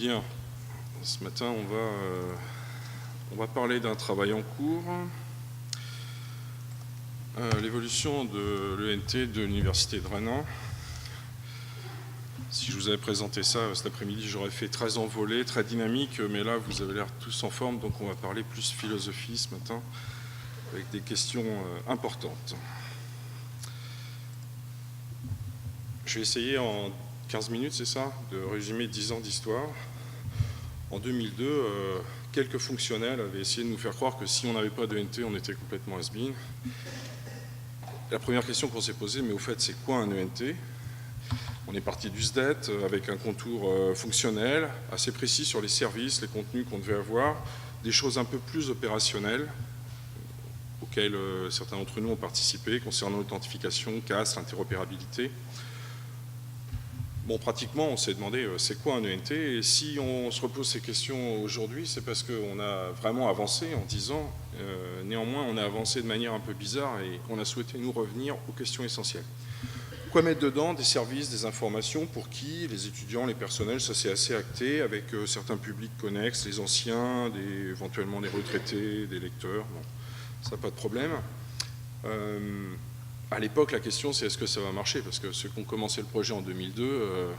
Bien, ce matin on va parler d'un travail en cours, l'évolution de l'ENT de l'Université de Rennes. Si je vous avais présenté ça cet après-midi, j'aurais fait très envolé, très dynamique, mais là vous avez l'air tous en forme, donc on va parler plus philosophie ce matin, avec des questions importantes. Je vais essayer en 15 minutes, c'est ça, de résumer 10 ans d'histoire. En 2002, quelques fonctionnels avaient essayé de nous faire croire que si on n'avait pas d'ENT, on était complètement has-been. La première question qu'on s'est posée, mais au fait, c'est quoi un ENT? On est parti du SDET avec un contour fonctionnel, assez précis sur les services, les contenus qu'on devait avoir, des choses un peu plus opérationnelles, auxquelles certains d'entre nous ont participé, concernant l'authentification, CAS, l'interopérabilité. Bon, pratiquement, on s'est demandé c'est quoi un ENT, et si on se repose ces questions aujourd'hui, c'est parce qu'on a vraiment avancé en 10 ans. Néanmoins, on a avancé de manière un peu bizarre et on a souhaité nous revenir aux questions essentielles. Quoi mettre dedans? Des services, des informations, pour qui? Les étudiants, les personnels, ça c'est assez acté, avec certains publics connexes, les anciens, éventuellement des retraités, des lecteurs, bon, ça pas de problème. À l'époque, la question, c'est est-ce que ça va marcher? Parce que ceux qui ont commencé le projet en 2002,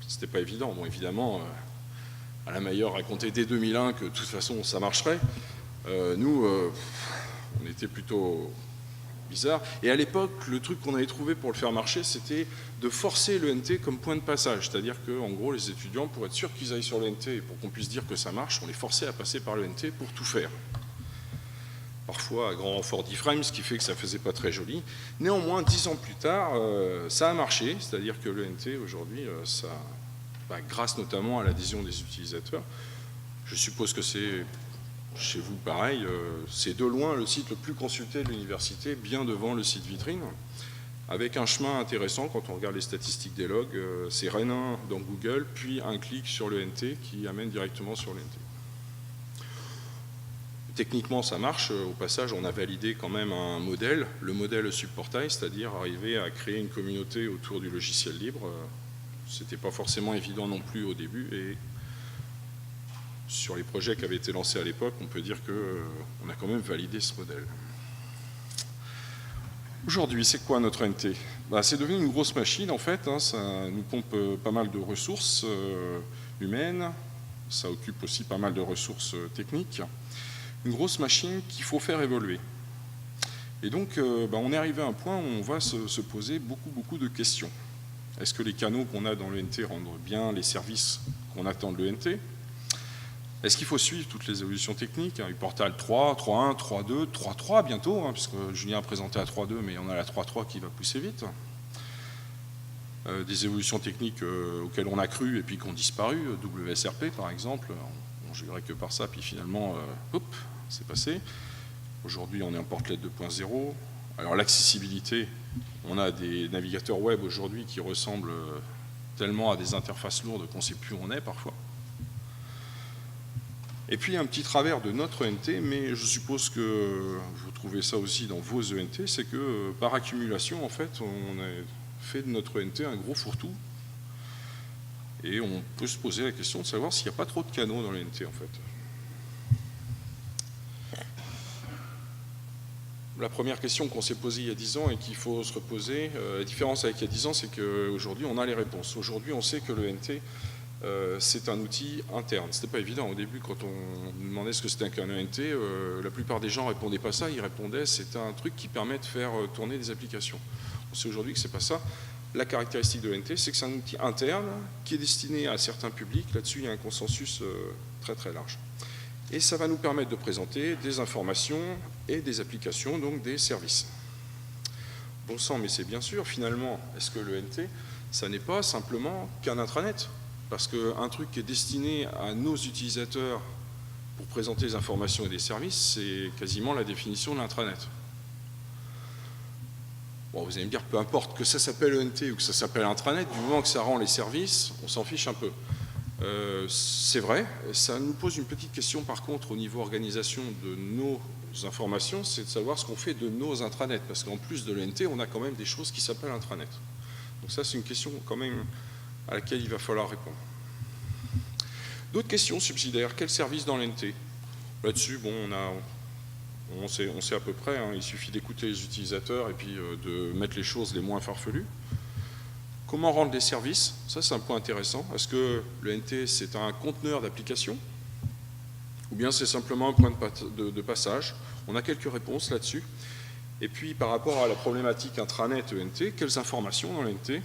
c'était pas évident. Bon, évidemment, Alain Mayer racontait dès 2001 que de toute façon, ça marcherait. Nous, on était plutôt bizarre. Et à l'époque, le truc qu'on avait trouvé pour le faire marcher, c'était de forcer l'ENT comme point de passage. C'est-à-dire qu'en gros, les étudiants, pour être sûrs qu'ils aillent sur l'ENT et pour qu'on puisse dire que ça marche, on les forçait à passer par l'ENT pour tout faire. Parfois à grand renfort d'iframe, ce qui fait que ça ne faisait pas très joli. Néanmoins, 10 ans plus tard, ça a marché, c'est-à-dire que l'ENT, aujourd'hui, grâce notamment à l'adhésion des utilisateurs, je suppose que c'est chez vous pareil, c'est de loin le site le plus consulté de l'université, bien devant le site vitrine, avec un chemin intéressant quand on regarde les statistiques des logs, c'est Rennes 1 dans Google, puis un clic sur l'ENT qui amène directement sur l'ENT. Techniquement, ça marche. Au passage, on a validé quand même un modèle, le modèle subportail, c'est-à-dire arriver à créer une communauté autour du logiciel libre. C'était pas forcément évident non plus au début, et sur les projets qui avaient été lancés à l'époque, on peut dire qu'on a quand même validé ce modèle. Aujourd'hui, c'est quoi notre ENT? C'est devenu une grosse machine en fait, hein, ça nous pompe pas mal de ressources humaines, ça occupe aussi pas mal de ressources techniques. Une grosse machine qu'il faut faire évoluer. Et donc, on est arrivé à un point où on va se poser beaucoup de questions. Est-ce que les canaux qu'on a dans l'ENT rendent bien les services qu'on attend de l'ENT? Est-ce qu'il faut suivre toutes les évolutions techniques, hein, du portal 3, 3.1, 3.2, 3.3 bientôt, hein, puisque Julien a présenté la 3.2, mais on a la 3.3 qui va pousser vite. Des évolutions techniques auxquelles on a cru et puis qui ont disparu, WSRP par exemple, on jurait que par ça, puis finalement, hop, c'est passé. Aujourd'hui, on est en Portlet 2.0. Alors l'accessibilité, on a des navigateurs web aujourd'hui qui ressemblent tellement à des interfaces lourdes qu'on ne sait plus où on est parfois. Et puis un petit travers de notre ENT, mais je suppose que vous trouvez ça aussi dans vos ENT, c'est que par accumulation, en fait, on a fait de notre ENT un gros fourre-tout. Et on peut se poser la question de savoir s'il n'y a pas trop de canaux dans l'ENT, en fait. La première question qu'on s'est posée il y a 10 ans et qu'il faut se reposer, la différence avec il y a 10 ans, c'est qu'aujourd'hui, on a les réponses. Aujourd'hui, on sait que l'ENT, c'est un outil interne. C'était pas évident au début quand on nous demandait ce que c'était qu'un ENT. La plupart des gens répondaient pas ça. Ils répondaient c'est un truc qui permet de faire tourner des applications. On sait aujourd'hui que c'est pas ça. La caractéristique de l'ENT, c'est que c'est un outil interne qui est destiné à certains publics. Là-dessus, il y a un consensus très large. Et ça va nous permettre de présenter des informations et des applications, donc des services. Bon sang, mais c'est bien sûr, finalement, est-ce que l'ENT, ça n'est pas simplement qu'un intranet? Parce qu'un truc qui est destiné à nos utilisateurs pour présenter des informations et des services, c'est quasiment la définition de l'intranet. Bon, vous allez me dire, peu importe que ça s'appelle ENT ou que ça s'appelle intranet, du moment que ça rend les services, on s'en fiche un peu. C'est vrai, ça nous pose une petite question par contre au niveau organisation de nos informations, c'est de savoir ce qu'on fait de nos intranets, parce qu'en plus de l'ENT, on a quand même des choses qui s'appellent intranet. Donc ça, c'est une question quand même à laquelle il va falloir répondre. D'autres questions subsidiaires, quel service dans l'NT? Là-dessus, bon, on sait à peu près, hein, il suffit d'écouter les utilisateurs et puis de mettre les choses les moins farfelues. Comment rendre les services? Ça, c'est un point intéressant. Est-ce que le NT, c'est un conteneur d'application? Ou bien c'est simplement un point de passage? On a quelques réponses là-dessus. Et puis, par rapport à la problématique intranet ENT, quelles informations dans l'ENT?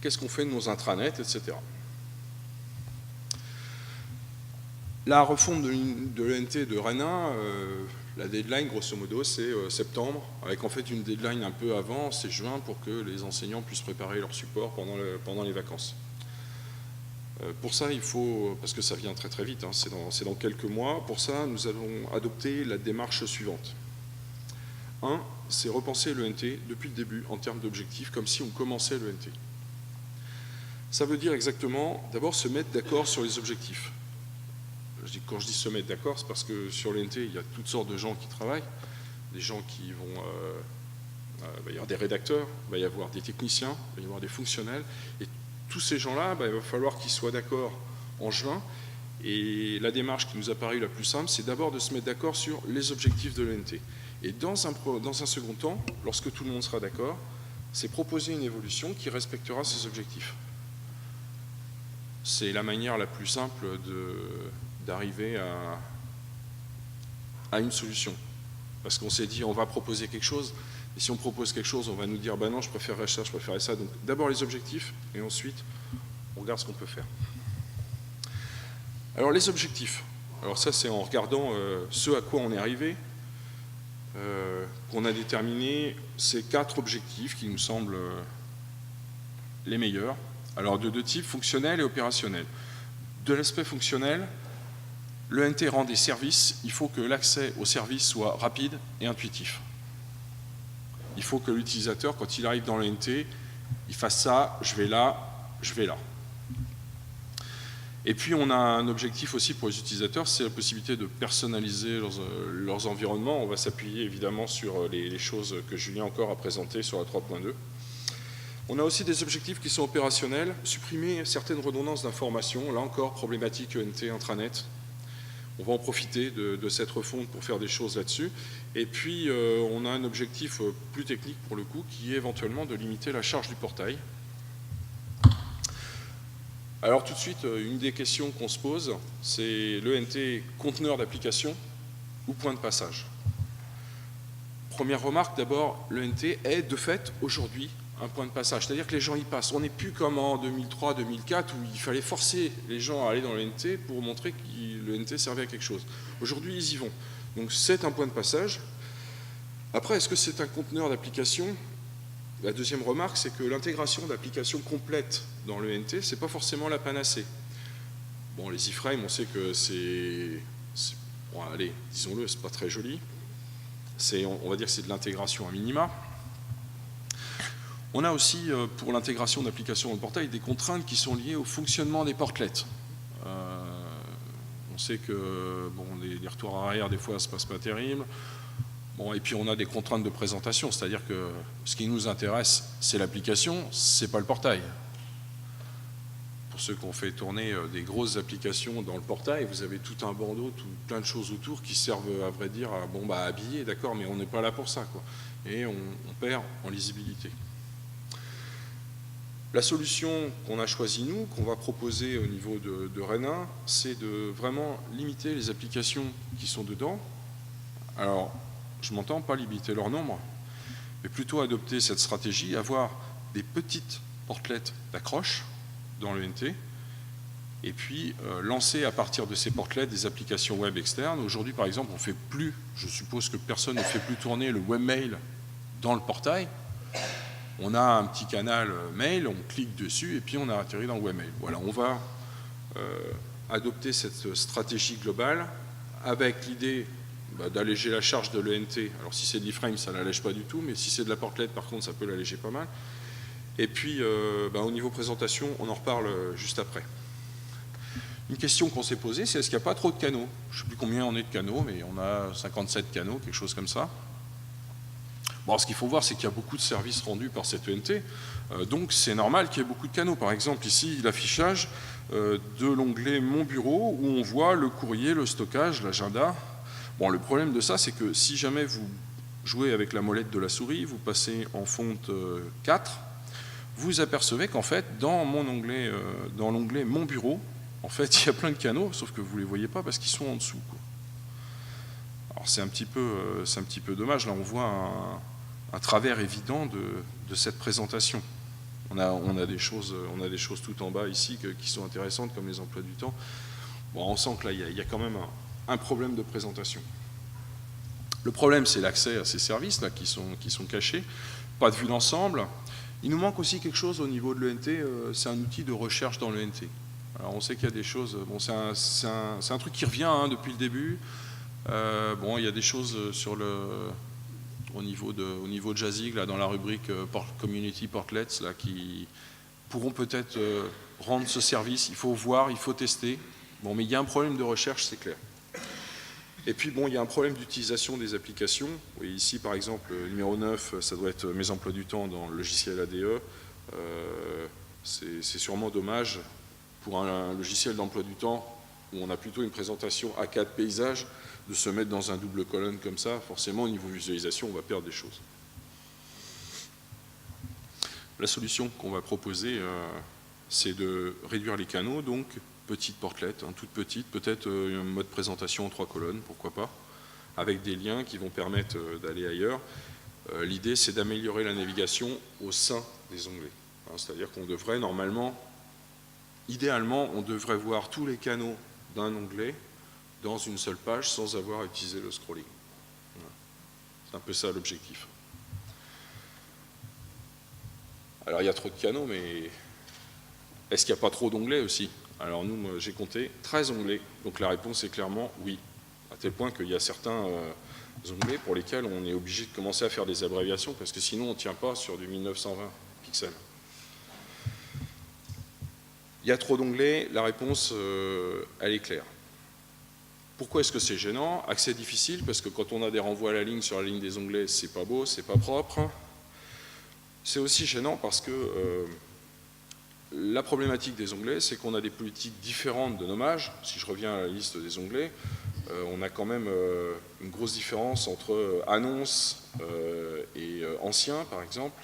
Qu'est-ce qu'on fait de nos intranets, etc. La refonte de l'ENT de Rennes 1, la deadline, grosso modo, c'est septembre, avec en fait une deadline un peu avant, c'est juin, pour que les enseignants puissent préparer leur support pendant les vacances. Pour ça, il faut, parce que ça vient très très vite, hein, c'est dans quelques mois, pour ça, nous allons adopter la démarche suivante. 1, c'est repenser l'ENT depuis le début en termes d'objectifs, comme si on commençait l'ENT. Ça veut dire exactement, d'abord, se mettre d'accord sur les objectifs. Quand je dis se mettre d'accord, c'est parce que sur l'ENT, il y a toutes sortes de gens qui travaillent, des gens qui vont... il va y avoir des rédacteurs, il va y avoir des techniciens, il va y avoir des fonctionnels, et tous ces gens-là, il va falloir qu'ils soient d'accord en juin, et la démarche qui nous a paru la plus simple, c'est d'abord de se mettre d'accord sur les objectifs de l'ENT. Et dans un second temps, lorsque tout le monde sera d'accord, c'est proposer une évolution qui respectera ces objectifs. C'est la manière la plus simple d'arriver à une solution. Parce qu'on s'est dit, on va proposer quelque chose, et si on propose quelque chose, on va nous dire, ben non, je préférerais ça, je préférerais ça. Donc d'abord les objectifs, et ensuite, on regarde ce qu'on peut faire. Alors les objectifs, alors ça c'est en regardant ce à quoi on est arrivé, qu'on a déterminé ces 4 objectifs qui nous semblent les meilleurs. Alors de deux types, fonctionnel et opérationnel. De l'aspect fonctionnel, l'ENT rend des services, il faut que l'accès aux services soit rapide et intuitif. Il faut que l'utilisateur, quand il arrive dans l'ENT, il fasse ça, je vais là, je vais là. Et puis on a un objectif aussi pour les utilisateurs, c'est la possibilité de personnaliser leurs environnements. On va s'appuyer évidemment sur les choses que Julien encore a présentées sur la 3.2. On a aussi des objectifs qui sont opérationnels, supprimer certaines redondances d'informations, là encore problématique ENT intranet. On va en profiter de cette refonte pour faire des choses là-dessus. Et puis on a un objectif plus technique pour le coup, qui est éventuellement de limiter la charge du portail. Alors tout de suite, une des questions qu'on se pose, c'est l'ENT conteneur d'application ou point de passage. Première remarque, d'abord, l'ENT est de fait aujourd'hui un point de passage, c'est-à-dire que les gens y passent. On n'est plus comme en 2003-2004 où il fallait forcer les gens à aller dans l'ENT pour montrer que l'ENT servait à quelque chose. Aujourd'hui, ils y vont. Donc c'est un point de passage. Après, est-ce que c'est un conteneur d'application ? La deuxième remarque, c'est que l'intégration d'applications complètes dans l'ENT, c'est pas forcément la panacée. Bon, les iframes, on sait que c'est bon, allez, disons-le, c'est pas très joli. On va dire que c'est de l'intégration à minima. On a aussi, pour l'intégration d'applications dans le portail, des contraintes qui sont liées au fonctionnement des portlets. On sait que bon, les retours arrière, des fois, ça se passe pas terrible. Bon, et puis on a des contraintes de présentation, c'est-à-dire que ce qui nous intéresse, c'est l'application, c'est pas le portail. Pour ceux qui ont fait tourner des grosses applications dans le portail, vous avez tout un bandeau, plein de choses autour qui servent, à vrai dire, à habiller, d'accord, mais on n'est pas là pour ça, quoi. Et on perd en lisibilité. La solution qu'on a choisie, nous, qu'on va proposer au niveau de Rennes 1, c'est de vraiment limiter les applications qui sont dedans. Alors, je m'entends pas limiter leur nombre, mais plutôt adopter cette stratégie, avoir des petites portlets d'accroche dans l'ENT, et puis lancer à partir de ces portlets des applications web externes. Aujourd'hui, par exemple, on fait plus, je suppose que personne ne fait plus tourner le webmail dans le portail. On a un petit canal mail, on clique dessus, et puis on a atterri dans le webmail. Voilà, on va adopter cette stratégie globale avec l'idée d'alléger la charge de l'ENT. Alors si c'est de l'iframe, ça ne l'allège pas du tout, mais si c'est de la portlet, par contre, ça peut l'alléger pas mal. Et puis, au niveau présentation, on en reparle juste après. Une question qu'on s'est posée, c'est est-ce qu'il n'y a pas trop de canaux? Je ne sais plus combien on est de canaux, mais on a 57 canaux, quelque chose comme ça. Bon, ce qu'il faut voir, c'est qu'il y a beaucoup de services rendus par cette ENT, donc c'est normal qu'il y ait beaucoup de canaux. Par exemple, ici, l'affichage de l'onglet Mon bureau, où on voit le courrier, le stockage, l'agenda. Bon, le problème de ça, c'est que si jamais vous jouez avec la molette de la souris, vous passez en fonte 4, vous apercevez qu'en fait, dans l'onglet Mon bureau, en fait, il y a plein de canaux, sauf que vous ne les voyez pas parce qu'ils sont en dessous, quoi. Alors c'est un petit peu dommage. Là, on voit un travers évident de cette présentation. On a des choses tout en bas ici qui sont intéressantes, comme les emplois du temps. Bon, on sent que là, il y a quand même un problème de présentation. Le problème, c'est l'accès à ces services là, qui sont cachés, pas de vue d'ensemble. Il nous manque aussi quelque chose au niveau de l'ENT, c'est un outil de recherche dans l'ENT. Alors on sait qu'il y a des choses, bon, c'est un truc qui revient depuis le début. Bon, il y a des choses au niveau de Jazzig, là, dans la rubrique Community Portlets, là, qui pourront peut-être rendre ce service. Il faut voir, il faut tester. Bon, mais il y a un problème de recherche, c'est clair. Et puis, bon, il y a un problème d'utilisation des applications. Vous voyez ici, par exemple, le numéro 9, ça doit être mes emplois du temps dans le logiciel ADE. C'est sûrement dommage pour un logiciel d'emploi du temps où on a plutôt une présentation A4 paysage, de se mettre dans un double colonne comme ça. Forcément, au niveau visualisation, on va perdre des choses. La solution qu'on va proposer, c'est de réduire les canaux, donc petite portelette, toute petite, peut-être un mode présentation en 3 colonnes, pourquoi pas, avec des liens qui vont permettre d'aller ailleurs. L'idée, c'est d'améliorer la navigation au sein des onglets. C'est-à-dire qu'on devrait normalement, idéalement, on devrait voir tous les canaux d'un onglet dans une seule page sans avoir à utiliser le scrolling. Voilà. C'est un peu ça l'objectif. Alors il y a trop de canaux, mais est-ce qu'il n'y a pas trop d'onglets aussi? Alors nous, j'ai compté 13 onglets, donc la réponse est clairement oui. À tel point qu'il y a certains onglets pour lesquels on est obligé de commencer à faire des abréviations, parce que sinon on ne tient pas sur du 1920 pixels. Il y a trop d'onglets, la réponse, elle est claire. Pourquoi est-ce que c'est gênant? Accès difficile, parce que quand on a des renvois à la ligne sur la ligne des onglets, c'est pas beau, c'est pas propre. C'est aussi gênant parce que la problématique des onglets, c'est qu'on a des politiques différentes de nommage. Si je reviens à la liste des onglets, on a quand même une grosse différence entre annonce et ancien, par exemple.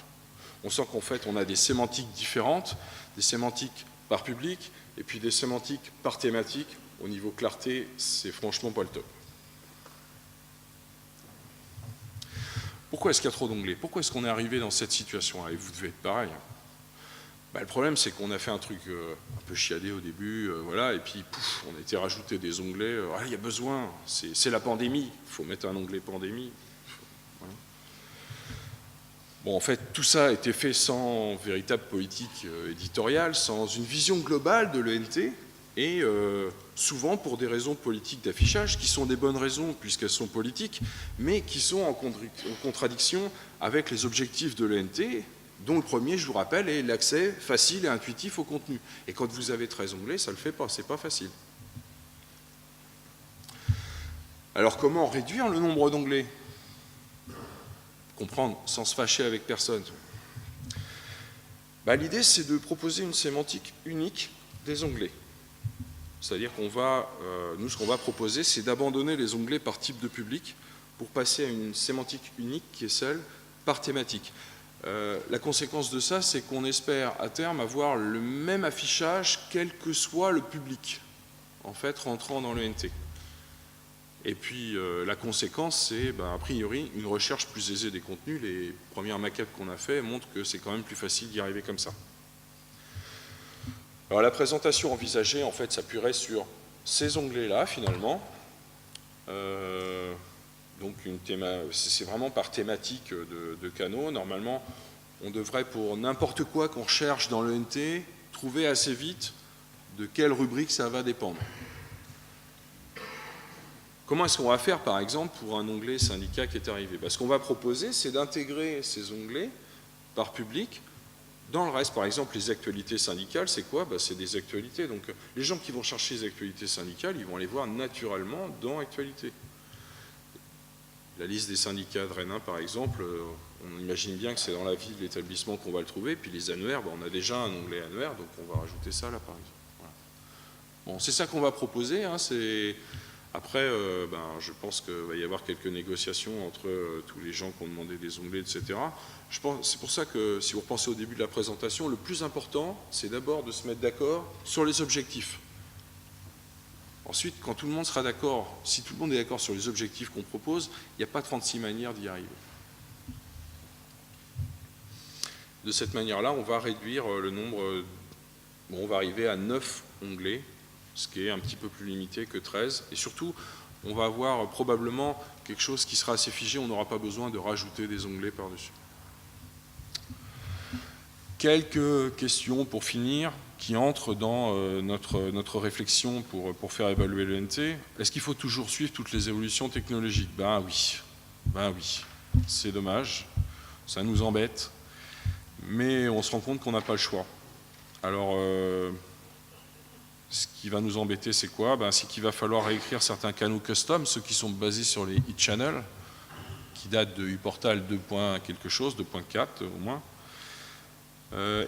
On sent qu'en fait, on a des sémantiques différentes, des sémantiques par public, et puis des sémantiques par thématique. Au niveau clarté, c'est franchement pas le top. Pourquoi est-ce qu'il y a trop d'onglets? Pourquoi est-ce qu'on est arrivé dans cette situation? Et vous devez être pareil. Le problème, c'est qu'on a fait un truc un peu chiadé au début, voilà, et puis pouf, on a été rajouté des onglets. Il y a besoin, c'est la pandémie, il faut mettre un onglet pandémie. Voilà. Bon, en fait, tout ça a été fait sans véritable politique éditoriale, sans une vision globale de l'ENT, et souvent pour des raisons politiques d'affichage, qui sont des bonnes raisons puisqu'elles sont politiques, mais qui sont en contradiction avec les objectifs de l'ENT, dont le premier, je vous rappelle, est l'accès facile et intuitif au contenu. Et quand vous avez 13 onglets, ça ne le fait pas, c'est pas facile. Alors comment réduire le nombre d'onglets? Comprendre sans se fâcher avec personne. L'idée, c'est de proposer une sémantique unique des onglets. C'est-à-dire qu'on va, nous, ce qu'on va proposer, c'est d'abandonner les onglets par type de public pour passer à une sémantique unique qui est celle par thématique. La conséquence de ça, c'est qu'on espère à terme avoir le même affichage quel que soit le public, en fait, rentrant dans l'ENT. Et puis la conséquence, c'est a priori une recherche plus aisée des contenus. Les premières maquettes qu'on a fait montrent que c'est quand même plus facile d'y arriver comme ça. Alors la présentation envisagée, en fait, s'appuierait sur ces onglets-là, finalement. Donc c'est vraiment par thématique de canaux. Normalement, on devrait, pour n'importe quoi qu'on recherche dans l'ENT, trouver assez vite de quelle rubrique ça va dépendre. Comment est-ce qu'on va faire, par exemple, pour un onglet syndicat qui est arrivé? Ce qu'on va proposer, c'est d'intégrer ces onglets par public dans le reste. Par exemple, les actualités syndicales, c'est quoi? C'est des actualités. Donc, les gens qui vont chercher les actualités syndicales, ils vont les voir naturellement dans Actualités. La liste des syndicats de Rennes 1, par exemple, on imagine bien que c'est dans la vie de l'établissement qu'on va le trouver, puis les annuaires, on a déjà un onglet annuaire, donc on va rajouter ça là, par exemple. Voilà. Bon, c'est ça qu'on va proposer, hein, après, je pense qu'il va y avoir quelques négociations entre tous les gens qui ont demandé des onglets, etc. C'est pour ça que, si vous repensez au début de la présentation, le plus important, c'est d'abord de se mettre d'accord sur les objectifs. Ensuite, quand tout le monde sera d'accord, si tout le monde est d'accord sur les objectifs qu'on propose, il n'y a pas 36 manières d'y arriver. De cette manière-là, on va réduire le nombre, on va arriver à 9 onglets, ce qui est un petit peu plus limité que 13. Et surtout, on va avoir probablement quelque chose qui sera assez figé, on n'aura pas besoin de rajouter des onglets par-dessus. Quelques questions pour finir qui entrent dans notre réflexion pour faire évaluer l'ENT. Est-ce qu'il faut toujours suivre toutes les évolutions technologiques? Ben oui, c'est dommage, ça nous embête, mais on se rend compte qu'on n'a pas le choix. Alors, ce qui va nous embêter, c'est quoi? C'est qu'il va falloir réécrire certains canaux custom, ceux qui sont basés sur les e-channels, qui datent de uPortal 2. quelque chose, 2.4 au moins.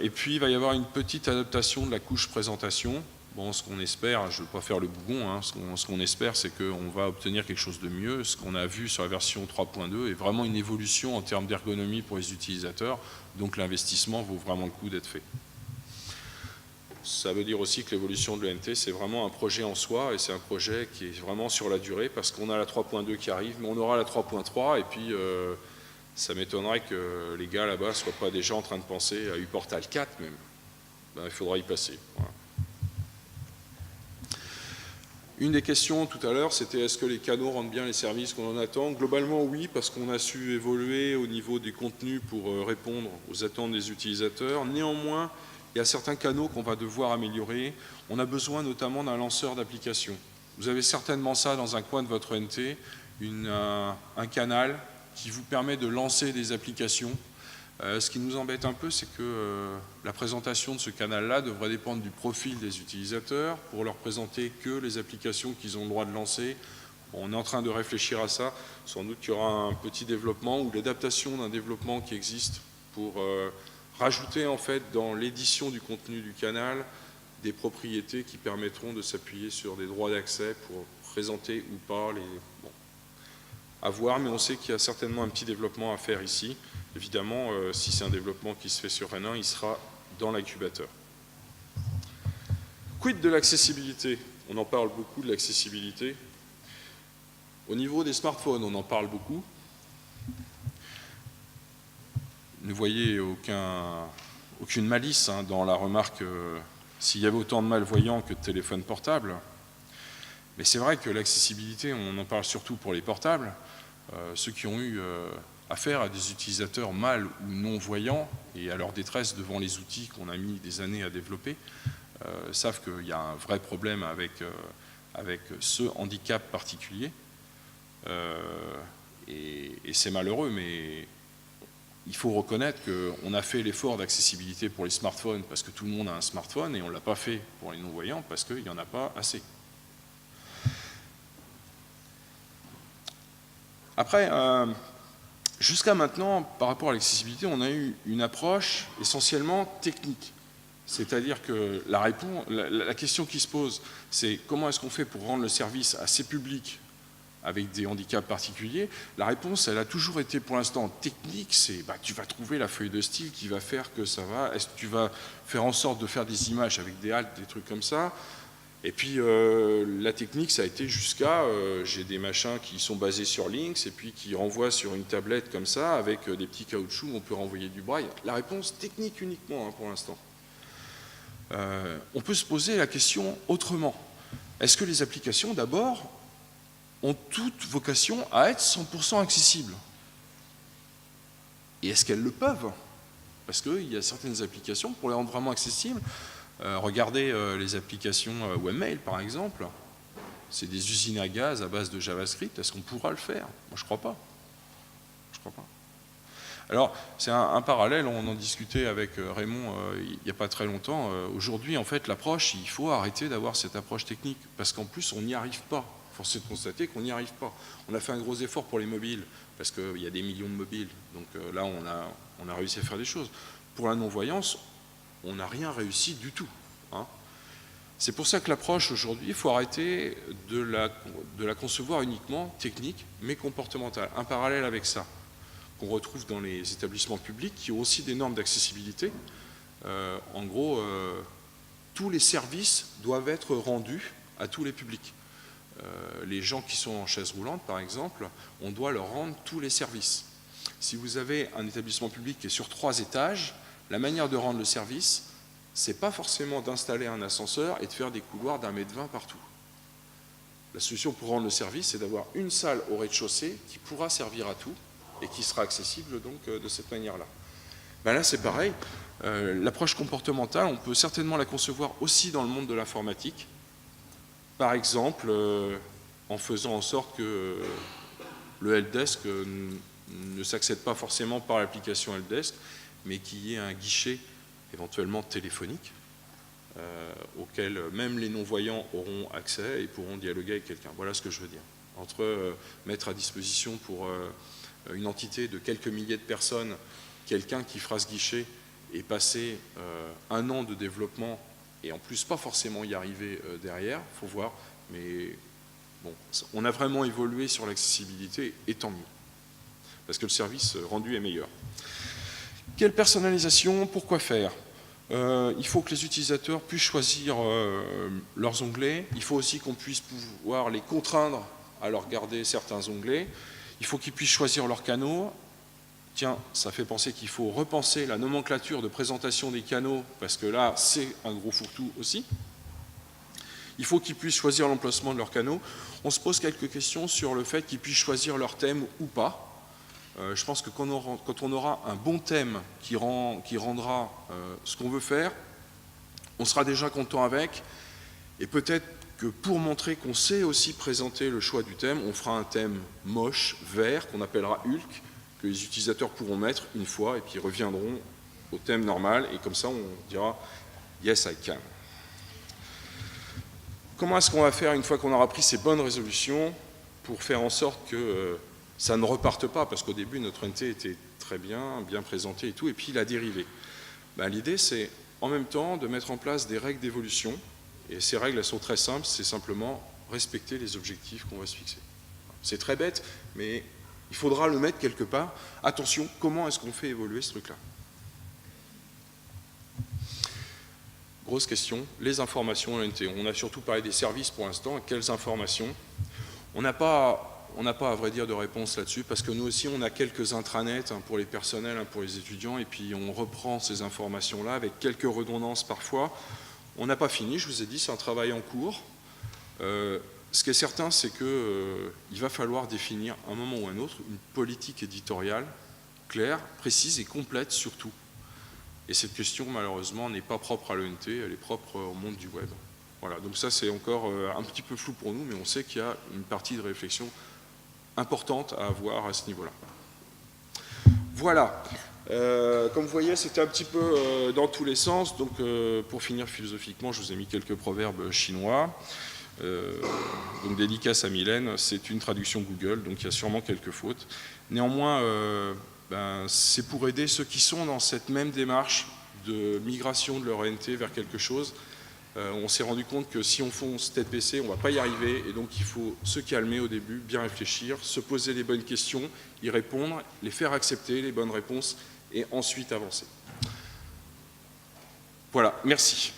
Et puis il va y avoir une petite adaptation de la couche présentation. Bon, ce qu'on espère, je ne veux pas faire le bougon, hein, ce qu'on espère, c'est qu'on va obtenir quelque chose de mieux. Ce qu'on a vu sur la version 3.2 est vraiment une évolution en termes d'ergonomie pour les utilisateurs, donc l'investissement vaut vraiment le coup d'être fait. Ça veut dire aussi que l'évolution de l'ENT, c'est vraiment un projet en soi, et c'est un projet qui est vraiment sur la durée, parce qu'on a la 3.2 qui arrive, mais on aura la 3.3, et puis ça m'étonnerait que les gars là-bas ne soient pas déjà en train de penser à uPortal 4 même. Il faudra y passer. Voilà. Une des questions tout à l'heure, c'était est-ce que les canaux rendent bien les services qu'on en attend? Globalement, oui, parce qu'on a su évoluer au niveau des contenus pour répondre aux attentes des utilisateurs. Néanmoins, il y a certains canaux qu'on va devoir améliorer. On a besoin notamment d'un lanceur d'applications. Vous avez certainement ça dans un coin de votre ENT, un canal qui vous permet de lancer des applications. Ce qui nous embête un peu, c'est que la présentation de ce canal-là devrait dépendre du profil des utilisateurs pour leur présenter que les applications qu'ils ont le droit de lancer. On est en train de réfléchir à ça. Sans doute qu'il y aura un petit développement ou l'adaptation d'un développement qui existe pour rajouter en fait dans l'édition du contenu du canal des propriétés qui permettront de s'appuyer sur des droits d'accès pour présenter ou pas les... Bon, à voir, mais on sait qu'il y a certainement un petit développement à faire ici. Évidemment, si c'est un développement qui se fait sur Rennes 1, il sera dans l'incubateur. Quid de l'accessibilité? On en parle beaucoup de l'accessibilité. Au niveau des smartphones, on en parle beaucoup. Ne voyez aucune malice dans la remarque s'il y avait autant de malvoyants que de téléphones portables. Mais c'est vrai que l'accessibilité, on en parle surtout pour les portables. Ceux qui ont eu affaire à des utilisateurs mal ou non-voyants et à leur détresse devant les outils qu'on a mis des années à développer, savent qu'il y a un vrai problème avec ce handicap particulier. Et c'est malheureux, mais il faut reconnaître qu'on a fait l'effort d'accessibilité pour les smartphones parce que tout le monde a un smartphone et on ne l'a pas fait pour les non-voyants parce qu'il n'y en a pas assez. Après, jusqu'à maintenant, par rapport à l'accessibilité, on a eu une approche essentiellement technique. C'est-à-dire que la question qui se pose, c'est comment est-ce qu'on fait pour rendre le service à ces publics avec des handicaps particuliers? La réponse, elle a toujours été pour l'instant technique, c'est tu vas trouver la feuille de style qui va faire que ça va, est-ce que tu vas faire en sorte de faire des images avec des haltes, des trucs comme ça? Et puis la technique, ça a été jusqu'à, j'ai des machins qui sont basés sur Lynx et puis qui renvoient sur une tablette comme ça, avec des petits caoutchoucs, on peut renvoyer du braille. La réponse technique uniquement pour l'instant. On peut se poser la question autrement. Est-ce que les applications, d'abord, ont toute vocation à être 100% accessibles? Et est-ce qu'elles le peuvent? Parce qu'il y a certaines applications, pour les rendre vraiment accessibles, regardez les applications webmail par exemple, c'est des usines à gaz à base de JavaScript, est-ce qu'on pourra le faire? Moi je crois pas. Je crois pas. Alors c'est un parallèle, on en discutait avec Raymond il n'y a pas très longtemps. Aujourd'hui en fait l'approche, il faut arrêter d'avoir cette approche technique, parce qu'en plus on n'y arrive pas. Force est de constater qu'on n'y arrive pas. On a fait un gros effort pour les mobiles, parce qu'il y a des millions de mobiles. Donc là, on a réussi à faire des choses. Pour la non-voyance, on n'a rien réussi du tout. Hein. C'est pour ça que l'approche aujourd'hui, il faut arrêter de la concevoir uniquement technique, mais comportementale. Un parallèle avec ça, qu'on retrouve dans les établissements publics, qui ont aussi des normes d'accessibilité. En gros, tous les services doivent être rendus à tous les publics. Les gens qui sont en chaise roulante, par exemple, on doit leur rendre tous les services. Si vous avez un établissement public qui est sur 3 étages, la manière de rendre le service, c'est pas forcément d'installer un ascenseur et de faire des couloirs d'1,20 m partout. La solution pour rendre le service, c'est d'avoir une salle au rez-de-chaussée qui pourra servir à tout et qui sera accessible donc de cette manière-là. Ben là, c'est pareil. L'approche comportementale, on peut certainement la concevoir aussi dans le monde de l'informatique. Par exemple, en faisant en sorte que le helpdesk ne s'accède pas forcément par l'application helpdesk, mais qu'il y ait un guichet éventuellement téléphonique, auquel même les non-voyants auront accès et pourront dialoguer avec quelqu'un. Voilà ce que je veux dire. Entre mettre à disposition pour une entité de quelques milliers de personnes, quelqu'un qui fera ce guichet et passer 1 an de développement et en plus pas forcément y arriver derrière, il faut voir, mais bon, on a vraiment évolué sur l'accessibilité et tant mieux, parce que le service rendu est meilleur. Quelle personnalisation? Pourquoi faire? Il faut que les utilisateurs puissent choisir leurs onglets. Il faut aussi qu'on puisse pouvoir les contraindre à leur garder certains onglets. Il faut qu'ils puissent choisir leurs canaux. Tiens, ça fait penser qu'il faut repenser la nomenclature de présentation des canaux, parce que là, c'est un gros fourre-tout aussi. Il faut qu'ils puissent choisir l'emplacement de leurs canaux. On se pose quelques questions sur le fait qu'ils puissent choisir leur thème ou pas. Je pense que quand on aura un bon thème qui rendra ce qu'on veut faire, on sera déjà content avec. Et peut-être que pour montrer qu'on sait aussi présenter le choix du thème, on fera un thème moche, vert, qu'on appellera Hulk, que les utilisateurs pourront mettre une fois et puis ils reviendront au thème normal. Et comme ça, on dira « Yes, I can ». Comment est-ce qu'on va faire une fois qu'on aura pris ces bonnes résolutions pour faire en sorte que ça ne reparte pas, parce qu'au début, notre NT était très bien présenté et tout, et puis il a dérivé. Ben, l'idée, c'est en même temps de mettre en place des règles d'évolution, et ces règles, elles sont très simples, c'est simplement respecter les objectifs qu'on va se fixer. C'est très bête, mais il faudra le mettre quelque part. Attention, comment est-ce qu'on fait évoluer ce truc-là? Grosse question, les informations en NT. On a surtout parlé des services pour l'instant, quelles informations? On n'a pas, à vrai dire, de réponse là-dessus, parce que nous aussi, on a quelques intranets pour les personnels, pour les étudiants, et puis on reprend ces informations-là avec quelques redondances parfois. On n'a pas fini, je vous ai dit, c'est un travail en cours. Ce qui est certain, c'est qu'il va falloir définir, à un moment ou à un autre, une politique éditoriale claire, précise et complète surtout. Et cette question, malheureusement, n'est pas propre à l'ENT, elle est propre au monde du web. Voilà, donc ça, c'est encore un petit peu flou pour nous, mais on sait qu'il y a une partie de réflexion importante à avoir à ce niveau-là. Voilà. Comme vous voyez, c'était un petit peu dans tous les sens. Donc, pour finir philosophiquement, je vous ai mis quelques proverbes chinois. Donc, dédicace à Mylène, c'est une traduction Google, donc il y a sûrement quelques fautes. Néanmoins, c'est pour aider ceux qui sont dans cette même démarche de migration de leur ENT vers quelque chose. On s'est rendu compte que si on fonce tête baissée, on ne va pas y arriver, et donc il faut se calmer au début, bien réfléchir, se poser les bonnes questions, y répondre, les faire accepter, les bonnes réponses, et ensuite avancer. Voilà, merci.